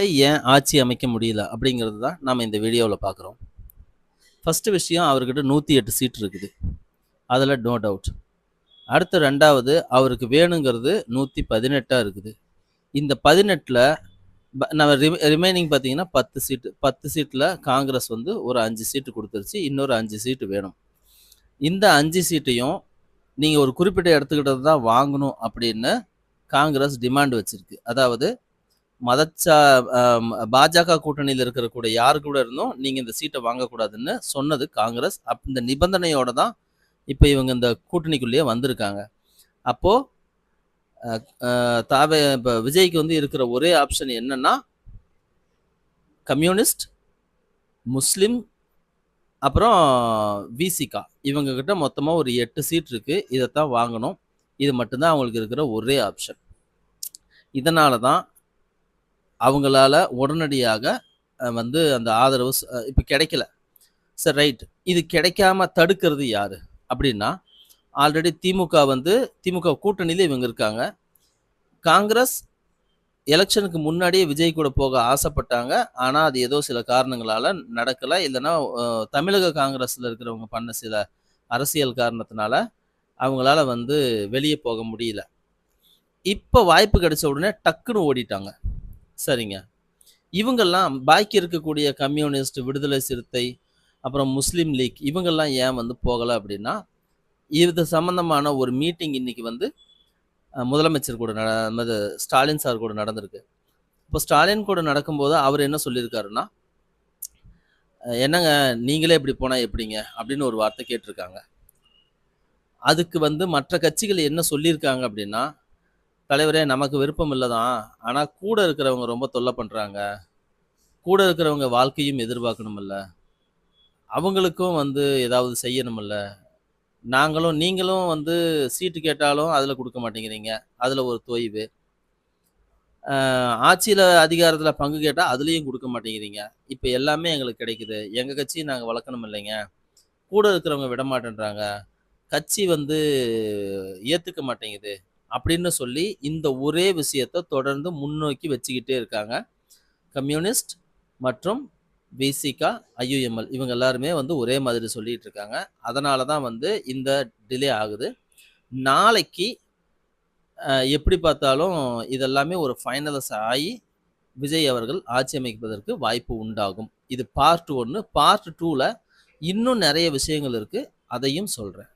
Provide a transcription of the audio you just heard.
சீட்டை ஏன் ஆட்சி அமைக்க முடியல அப்படிங்கிறது தான் நாம் இந்த வீடியோவில் பார்க்குறோம். ஃபஸ்ட்டு விஷயம், அவர்கிட்ட 108 சீட் இருக்குது, அதில் நோ டவுட். அடுத்து ரெண்டாவது, அவருக்கு வேணுங்கிறது 118 இருக்குது. இந்த 18ல் நம்ம ரிமைனிங் பார்த்தீங்கன்னா 10 சீட்டு. 10 சீட்டில் காங்கிரஸ் வந்து ஒரு 5 சீட்டு கொடுத்துருச்சு, இன்னொரு 5 சீட்டு வேணும். இந்த 5 சீட்டையும் நீங்கள் ஒரு குறிப்பிட்ட இடத்துக்கிட்ட தான் வாங்கணும் அப்படின்னு காங்கிரஸ் டிமாண்ட் வச்சுருக்கு. அதாவது பாஜக கூட்டணியில் இருக்கிற யாரு கூட இருந்தும் நீங்கள் இந்த சீட்டை வாங்கக்கூடாதுன்னு சொன்னது காங்கிரஸ். இந்த நிபந்தனையோடு தான் இப்போ இவங்க இந்த கூட்டணிக்குள்ளேயே வந்திருக்காங்க. அப்போது இப்போ விஜய்க்கு வந்து இருக்கிற ஒரே ஆப்ஷன் என்னன்னா, கம்யூனிஸ்ட், முஸ்லீம், அப்புறம் விசிகா, இவங்கக்கிட்ட மொத்தமாக ஒரு 8 சீட் இருக்குது. இதைத்தான் வாங்கணும். இது மட்டும்தான் அவங்களுக்கு இருக்கிற ஒரே ஆப்ஷன். இதனால தான் அவங்களால உடனடியாக வந்து அந்த ஆதரவு இப்போ கிடைக்கல. சரி, ரைட். இது கிடைக்காம தடுக்கிறது யாரு அப்படின்னா, ஆல்ரெடி திமுக கூட்டணியில இவங்க இருக்காங்க. காங்கிரஸ் எலெக்ஷனுக்கு முன்னாடியே விஜய் கூட போக ஆசைப்பட்டாங்க. ஆனால் அது ஏதோ சில காரணங்களால நடக்கலை. இல்லைன்னா தமிழக காங்கிரஸில் இருக்கிறவங்க பண்ண சில அரசியல் காரணத்தினால அவங்களால வந்து வெளியே போக முடியல. இப்போ வாய்ப்பு கிடைச்ச உடனே டக்குன்னு ஓடிட்டாங்க. சரிங்க. இவங்கெல்லாம் பாக்கி இருக்கக்கூடிய கம்யூனிஸ்ட், விடுதலை சிறுத்தை, அப்புறம் முஸ்லீம் லீக், இவங்கெல்லாம் ஏன் வந்து போகலை அப்படின்னா, இது சம்பந்தமான ஒரு மீட்டிங் இன்னைக்கு வந்து முதலமைச்சர் கூட ஸ்டாலின் சார் கூட நடந்திருக்கு. இப்போ ஸ்டாலின் கூட நடக்கும்போது அவர் என்ன சொல்லியிருக்காருன்னா, என்னங்க நீங்களே இப்படி போனால் எப்படிங்க அப்படின்னு ஒரு வார்த்தை கேட்டிருக்காங்க. அதுக்கு வந்து மற்ற கட்சிகள் என்ன சொல்லியிருக்காங்க அப்படின்னா, தலைவரே நமக்கு விருப்பம் இல்லை தான், ஆனால் கூட இருக்கிறவங்க ரொம்ப தொல்லை பண்ணுறாங்க, கூட இருக்கிறவங்க வாழ்க்கையும் எதிர்பார்க்கணுமில்ல, அவங்களுக்கும் வந்து ஏதாவது செய்யணுமில்ல, நீங்களும் வந்து சீட்டு கேட்டாலும் அதில் கொடுக்க மாட்டேங்கிறீங்க, அதில் ஒரு தொய்வு, ஆட்சியில் அதிகாரத்தில் பங்கு கேட்டால் அதுலேயும் கொடுக்க மாட்டேங்கிறீங்க, இப்போ எல்லாமே எங்களுக்கு கிடைக்குது, எங்கள் கட்சியை நாங்கள் வளர்க்கணும் இல்லைங்க, கூட இருக்கிறவங்க விட மாட்டேன்றாங்க, கட்சி வந்து ஏற்றுக்க மாட்டேங்குது அப்படின்னு சொல்லி இந்த ஒரே விஷயத்தை தொடர்ந்து முன்னோக்கி வச்சுக்கிட்டே இருக்காங்க கம்யூனிஸ்ட் மற்றும் விசிகா, ஐயுஎம்எல், இவங்க எல்லாருமே வந்து ஒரே மாதிரி சொல்லிட்டு இருக்காங்க. அதனால தான் வந்து இந்த டிலே ஆகுது. நாளைக்கு எப்படி பார்த்தாலும் இதெல்லாமே ஒரு ஃபைனலைஸ் ஆகி விஜய் அவர்கள் ஆட்சி அமைப்பதற்கு வாய்ப்பு உண்டாகும். இது பார்ட் 1. பார்ட் 2ல இன்னும் நிறைய விஷயங்கள் இருக்குது, அதையும் சொல்கிறேன்.